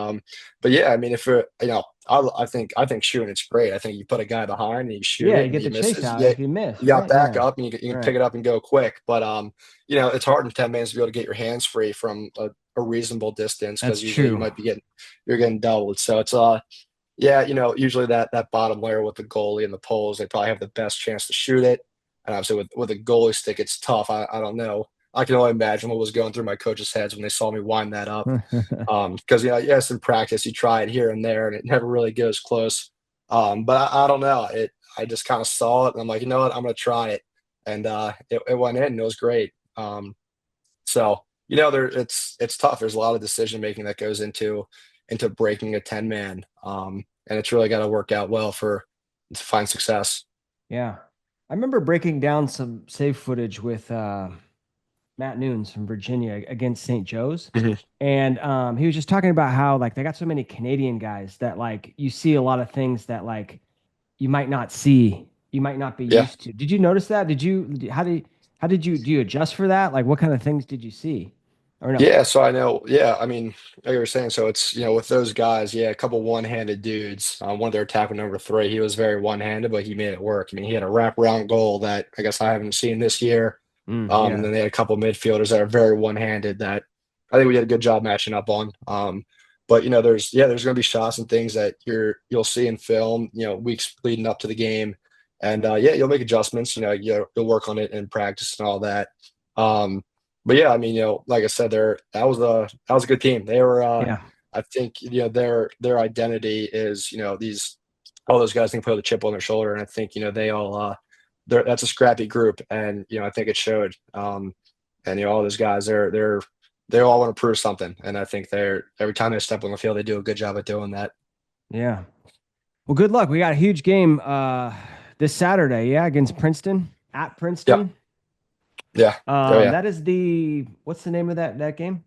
yeah, I mean, if it, I think shooting it's great. I think you put a guy behind and you shoot Yeah, it you and get you the miss chase it. out Yeah, if you miss, you got right? back Yeah. up and you can Right. pick it up and go quick. But it's hard in 10 minutes to be able to get your hands free from a reasonable distance That's because usually true. you're getting doubled. So it's yeah, usually that bottom layer with the goalie and the poles, they probably have the best chance to shoot it. And obviously with a goalie stick, it's tough. I don't know. I can only imagine what was going through my coaches' heads when they saw me wind that up. Because yes, in practice you try it here and there, and it never really goes close. But I don't know. I just kind of saw it, and I'm like, you know what, I'm gonna try it, and it went in, and it was great. So it's tough. There's a lot of decision making that goes into breaking a 10 man, and it's really got to work out well for to find success. Yeah. I remember breaking down some save footage with Matt Nunes from Virginia against St. Joe's. Mhm. And he was just talking about how like they got so many Canadian guys that like you see a lot of things that like you might not see, you might not be Yeah. used to. Did you notice that? How did you do you adjust for that? Like what kind of things did you see? Or no? Yeah, so I know. Yeah, I mean, like you were saying, so it's with those guys, yeah, a couple one-handed dudes. One of their tackle number three, he was very one-handed, but he made it work. I mean, he had a wraparound goal that I guess I haven't seen this year. And Yeah. then they had a couple midfielders that are very one-handed that I think we did a good job matching up on. But there's going to be shots and things that you'll see in film, weeks leading up to the game, and yeah, you'll make adjustments. You'll work on it in practice and all that. Um, but yeah, I mean, like I said, that was a good team. They were, Yeah. I think, their identity is, these all those guys can put the chip on their shoulder, and I think they all that's a scrappy group, and I think it showed. And all those guys, they all want to prove something, and I think they're every time they step on the field, they do a good job at doing that. Yeah. Well, good luck. We got a huge game this Saturday, yeah, against Princeton at Yeah, Princeton. yeah, oh yeah. That is the what's the name of that game?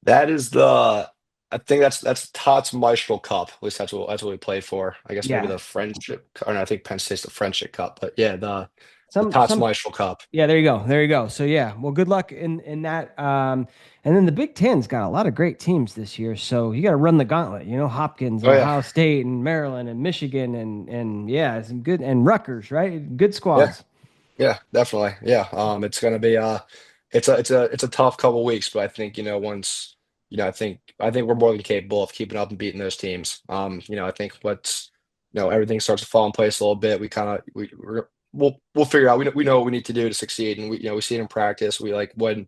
That is the I think that's Tots Maestro Cup. At least that's what we play for. I guess maybe Yeah. the Friendship, or no, I think Penn State's the Friendship Cup. But yeah, the Tots Some Maestro Cup. Yeah, there you go. There you go. So yeah, well, good luck in that. And then the Big Ten's got a lot of great teams this year. So you got to run the gauntlet. You know, Hopkins and Oh yeah, Ohio State and Maryland and Michigan and yeah, some good and Rutgers, right? Good yeah, squads. yeah, definitely. Yeah, it's gonna be it's a tough couple weeks, but I think once I think we're more than capable of keeping up and beating those teams. I think everything starts to fall in place a little bit. We kind of we'll figure out. We know what we need to do to succeed, and we see it in practice. We like when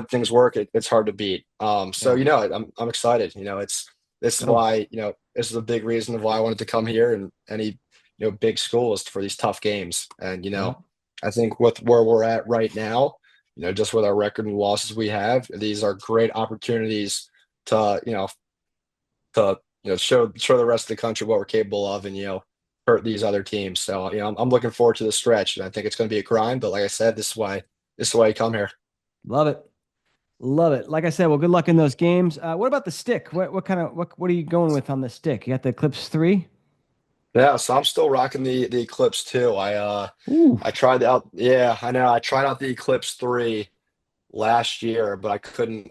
things work, it's hard to beat. So Yeah. I'm excited. This is Go. why this is a big reason of why I wanted to come here and any big schools for these tough games. And Yeah. I think with where we're at right now, just with our record and losses we have, these are great opportunities to show the rest of the country what we're capable of, and hurt these other teams. So I'm looking forward to the stretch, and I think it's going to be a grind. But like I said, this is why you come here. Love it. Love it. Like I said, well, good luck in those games. What about the stick? What are you going with on the stick? You got the Eclipse 3? Yeah, so I'm still rocking the Eclipse too. Ooh. I tried out. Yeah, I know. I tried out the Eclipse 3 last year, but I couldn't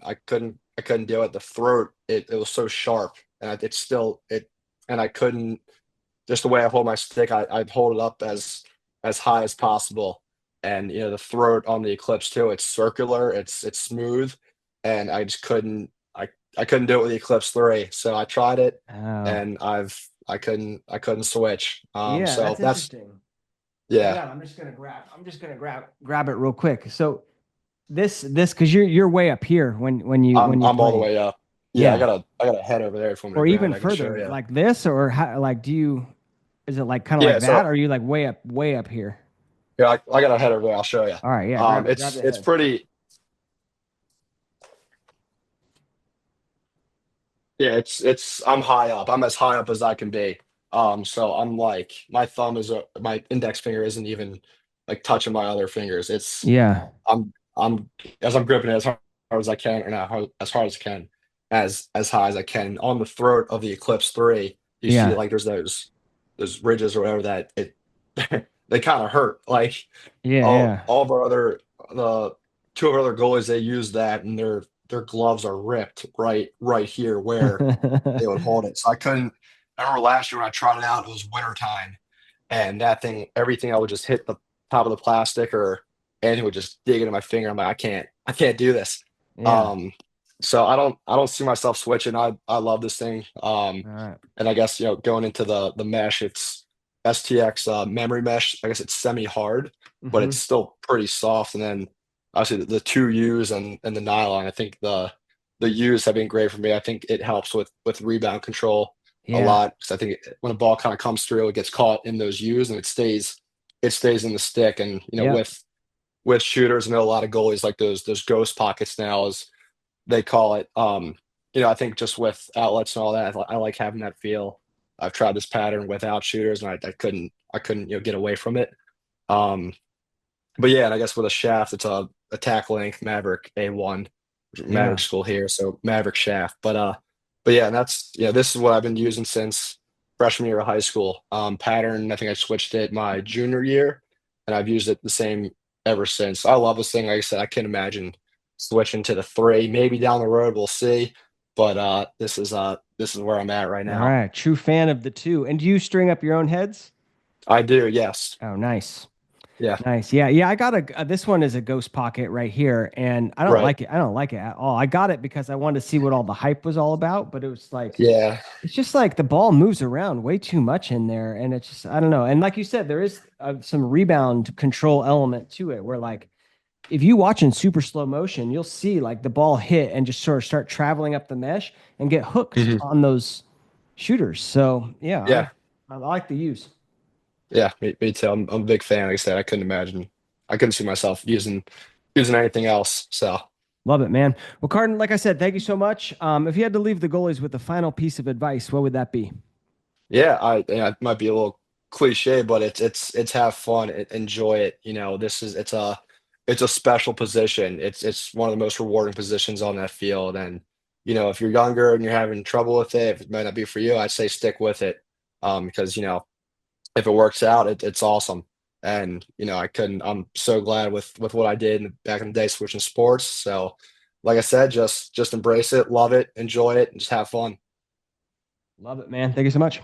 do it. The throat, it was so sharp, and it's still it, and I couldn't. Just the way I hold my stick, I'd hold it up as high as possible, and the throat on the Eclipse too. It's circular, it's smooth, and I just couldn't. I couldn't do it with the Eclipse 3. So I tried it, Oh. and I couldn't switch. Yeah, So that's that's interesting. Hold yeah, on, I'm just gonna grab it real quick. So this because you're way up here when I'm you I'm all the play. way up. Yeah, I Yeah. got I got a head over there if you want me to Or grab even it. I can show further, you. like this, or how like do you is it like kind of Yeah, like that? so Or are you like way up here? yeah, I got a head over there. I'll show you. All right, yeah, grab It's the it's head. pretty. Yeah, I'm high up. I'm as high up as I can be. So I'm like my index finger isn't even like touching my other fingers. Yeah. I'm as I'm gripping it as hard as I can, or not hard, as hard as I can, as high as I can. On the throat of the Eclipse 3, you see Yeah. like there's those ridges or whatever that it they kind of hurt. Like Yeah, all yeah. all of our other the two of our other goalies, they use that, and their gloves are ripped right here where they would hold it. So I couldn't. I remember last year when I tried it out, it was winter time, and that thing, everything I would just hit the top of the plastic or anything would just dig into my finger. I'm like, I can't do this. Yeah. Um, so I don't see myself switching. I love this thing. All right. And I guess going into the mesh, it's STX memory mesh. I guess it's semi hard, but Mm-hmm. it's still pretty soft. And then obviously the two U's and the nylon. I think the U's have been great for me. I think it helps with rebound control a Yeah. lot because I think when a ball kind of comes through, it gets caught in those U's and it stays in the stick. And Yep. with shooters, I know a lot of goalies like those ghost pockets now, as they call it. I think just with outlets and all that, I like having that feel. I've tried this pattern without shooters, and I couldn't get away from it. Um, but yeah, and I guess with a shaft, it's a attack length Maverick A1, Yeah. Maverick school here, so Maverick shaft. But yeah, and that's this is what I've been using since freshman year of high school. Pattern, I think I switched it my junior year, and I've used it the same ever since. I love this thing. Like I said, I can't imagine switching to the three. Maybe down the road we'll see. But this is where I'm at right All now. right. True fan of the two. And do you string up your own heads? I do, yes. Oh, nice. Yeah, Nice. Yeah. Yeah. I got this one is a ghost pocket right here. And I don't right. like it. I don't like it at all. I got it because I wanted to see what all the hype was all about. But it was like, Yeah. it's just like the ball moves around way too much in there. And it's just, I don't know. And like you said, there is some rebound control element to it where, like, if you watch in super slow motion, you'll see like the ball hit and just sort of start traveling up the mesh and get hooked Mhm. on those shooters. So yeah, Yeah. I like the use. Yeah, me too. I'm a big fan. Like I said, I couldn't see myself using anything else. So Love it, man. Well, Cardin, like I said, thank you so much. If you had to leave the goalies with a final piece of advice, what would that be? yeah, it might be a little cliche, but it's have fun, enjoy it. It's a special position. It's one of the most rewarding positions on that field. And if you're younger and you're having trouble with it, if it might not be for you, I'd say stick with it. Because if it works out, it's awesome. And I'm so glad with what I did back in the day, switching sports. So, like I said, just embrace it, love it, enjoy it, and just have fun. Love it, man. Thank you so much.